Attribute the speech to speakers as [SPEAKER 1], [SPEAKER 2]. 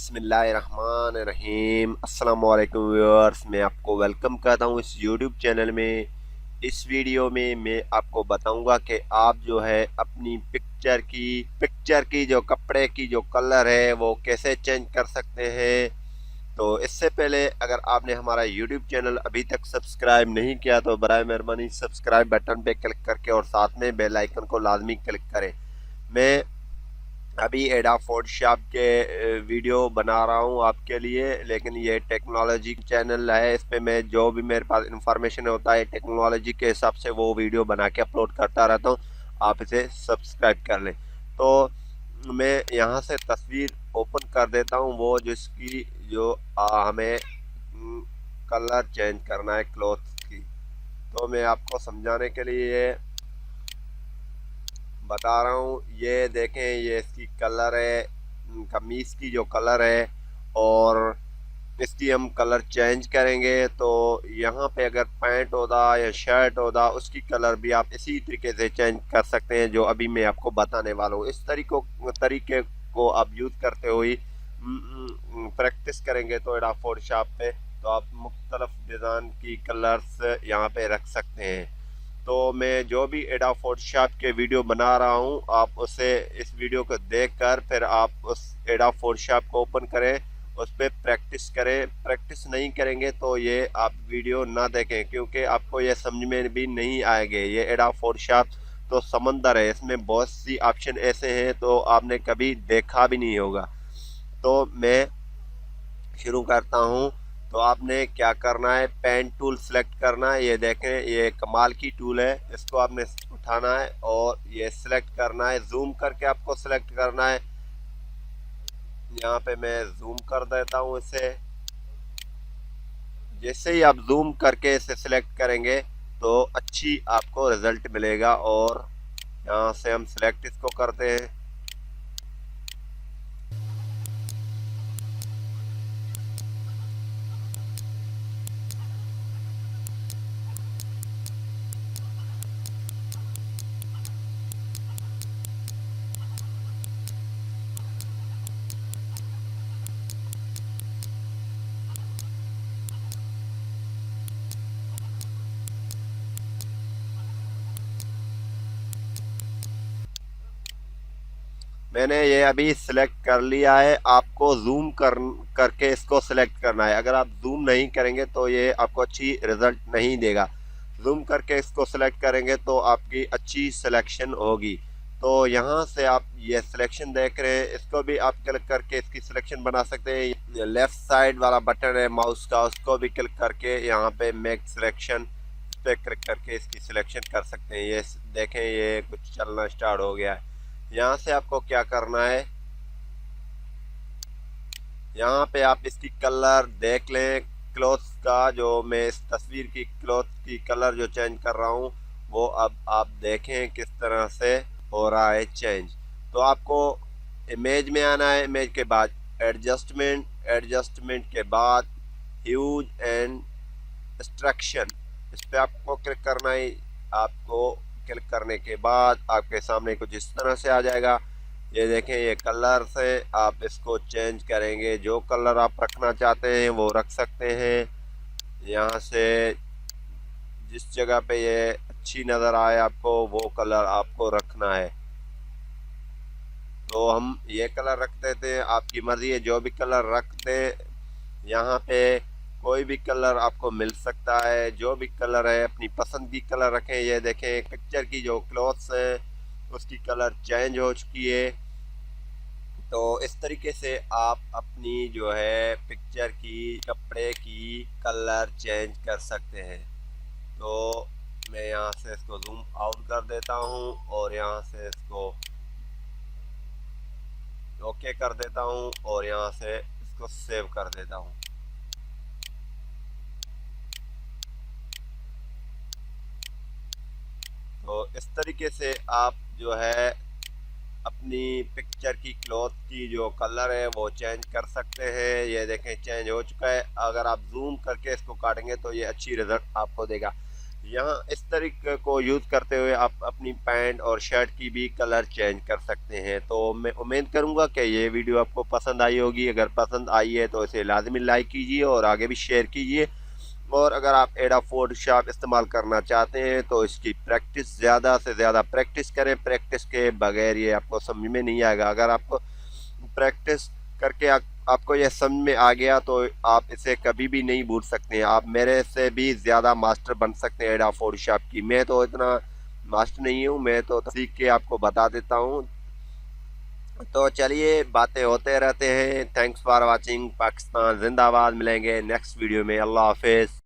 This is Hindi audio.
[SPEAKER 1] बिस्मिल्लाहिर्रहमानिर्रहीम। अस्सलाम वालेकुम व्यूअर्स, मैं आपको वेलकम करता हूँ इस यूट्यूब चैनल में। इस वीडियो में मैं आपको बताऊंगा कि आप जो है अपनी पिक्चर की जो कपड़े की जो कलर है वो कैसे चेंज कर सकते हैं। तो इससे पहले अगर आपने हमारा यूट्यूब चैनल अभी तक सब्सक्राइब नहीं किया तो बराए मेहरबानी सब्सक्राइब बटन पे क्लिक करके और साथ में बेल आइकन को लाजमी क्लिक करें। मैं अभी एडा फोटोशॉप के वीडियो बना रहा हूँ आपके लिए, लेकिन ये टेक्नोलॉजी चैनल है। इस पे मैं जो भी मेरे पास इंफॉर्मेशन होता है टेक्नोलॉजी के हिसाब से वो वीडियो बना के अपलोड करता रहता हूँ। आप इसे सब्सक्राइब कर लें। तो मैं यहाँ से तस्वीर ओपन कर देता हूँ, वो जिसकी जो हमें कलर चेंज करना है क्लॉथ की। तो मैं आपको समझाने के लिए बता रहा हूँ। ये देखें, ये इसकी कलर है, कमीज की जो कलर है, और इसकी हम कलर चेंज करेंगे। तो यहाँ पे अगर पैंट होता या शर्ट होता उसकी कलर भी आप इसी तरीके से चेंज कर सकते हैं जो अभी मैं आपको बताने वाला हूँ। इस तरीके को आप यूज़ करते हुए प्रैक्टिस करेंगे तो एडोब फोटोशॉप पे तो आप मुख्तलिफ डिज़ाइन की कलर्स यहाँ पे रख सकते हैं। तो मैं जो भी एडोब फोटोशॉप के वीडियो बना रहा हूँ, आप उसे इस वीडियो को देखकर फिर आप उस एडोब फोटोशॉप को ओपन करें, उस पर प्रैक्टिस करें। प्रैक्टिस नहीं करेंगे तो ये आप वीडियो ना देखें, क्योंकि आपको ये समझ में भी नहीं आएंगे। ये एडोब फोटोशॉप तो समंदर है, इसमें बहुत सी ऑप्शन ऐसे हैं तो आपने कभी देखा भी नहीं होगा। तो मैं शुरू करता हूँ। तो आपने क्या करना है, पेन टूल सेलेक्ट करना है। ये देखें, ये कमाल की टूल है, इसको आपने उठाना है और ये सिलेक्ट करना है। जूम करके आपको सिलेक्ट करना है। यहाँ पे मैं जूम कर देता हूँ इसे। जैसे ही आप जूम करके इसे सिलेक्ट करेंगे तो अच्छी आपको रिजल्ट मिलेगा। और यहाँ से हम सिलेक्ट इसको करते हैं। मैंने ये अभी सिलेक्ट कर लिया है। आपको करके इसको सिलेक्ट करना है। अगर आप जूम नहीं करेंगे तो ये आपको अच्छी रिजल्ट नहीं देगा। जूम करके इसको सिलेक्ट करेंगे तो आपकी अच्छी सिलेक्शन होगी। तो यहाँ से आप ये सिलेक्शन देख रहे हैं, इसको भी आप क्लिक करके इसकी सिलेक्शन बना सकते हैं। लेफ्ट साइड वाला बटन है माउस का, उसको भी क्लिक करके यहाँ पे मेक सिलेक्शन पे क्लिक करके इसकी सिलेक्शन कर सकते हैं। ये देखें, ये कुछ चलना स्टार्ट हो गया है। यहाँ से आपको क्या करना है, यहाँ पे आप इसकी कलर देख लें। क्लॉथ का जो मैं इस तस्वीर की क्लॉथ की कलर जो चेंज कर रहा हूँ वो अब आप देखें किस तरह से हो रहा है चेंज। तो आपको इमेज में आना है। इमेज के बाद एडजस्टमेंट के बाद ह्यूज एंड एक्सट्रैक्शन, इस पर आपको क्लिक करना है। आपको क्लिक करने के बाद आपके सामने कुछ इस तरह से आ जाएगा। ये देखें, ये कलर से आप इसको चेंज करेंगे। जो कलर आप रखना चाहते हैं वो रख सकते हैं। यहाँ से जिस जगह पे ये अच्छी नज़र आए आपको वो कलर आपको रखना है। तो हम ये कलर रख देते हैं, आपकी मर्जी है जो भी कलर रख दे। यहाँ पे कोई भी कलर आपको मिल सकता है, जो भी कलर है अपनी पसंद की कलर रखें। ये देखें, पिक्चर की जो क्लॉथ्स हैं उसकी कलर चेंज हो चुकी है। तो इस तरीके से आप अपनी जो है पिक्चर की कपड़े की कलर चेंज कर सकते हैं। तो मैं यहाँ से इसको जूम आउट कर देता हूँ और यहाँ से इसको ओके कर देता हूँ और यहाँ से इसको सेव कर देता हूँ। तो इस तरीके से आप जो है अपनी पिक्चर की क्लॉथ की जो कलर है वो चेंज कर सकते हैं। ये देखें, चेंज हो चुका है। अगर आप जूम करके इसको काटेंगे तो ये अच्छी रिजल्ट आपको देगा। यहाँ इस तरीके को यूज़ करते हुए आप अपनी पैंट और शर्ट की भी कलर चेंज कर सकते हैं। तो मैं उम्मीद करूँगा कि ये वीडियो आपको पसंद आई होगी। अगर पसंद आई है तो इसे लाजमी लाइक कीजिए और आगे भी शेयर कीजिए। और अगर आप एडोब फोटोशॉप इस्तेमाल करना चाहते हैं तो इसकी प्रैक्टिस ज़्यादा से ज़्यादा प्रैक्टिस करें। प्रैक्टिस के बगैर ये आपको समझ में नहीं आएगा। अगर आपको प्रैक्टिस करके आपको यह समझ में आ गया तो आप इसे कभी भी नहीं भूल सकते हैं। आप मेरे से भी ज़्यादा मास्टर बन सकते हैं एडोब फोटोशॉप की। मैं तो इतना मास्टर नहीं हूँ, मैं तो सीख के आपको बता देता हूँ। तो चलिए, बातें होते रहते हैं। Thanks for watching. पाकिस्तान जिंदाबाद। मिलेंगे नेक्स्ट वीडियो में। अल्लाह हाफिज़।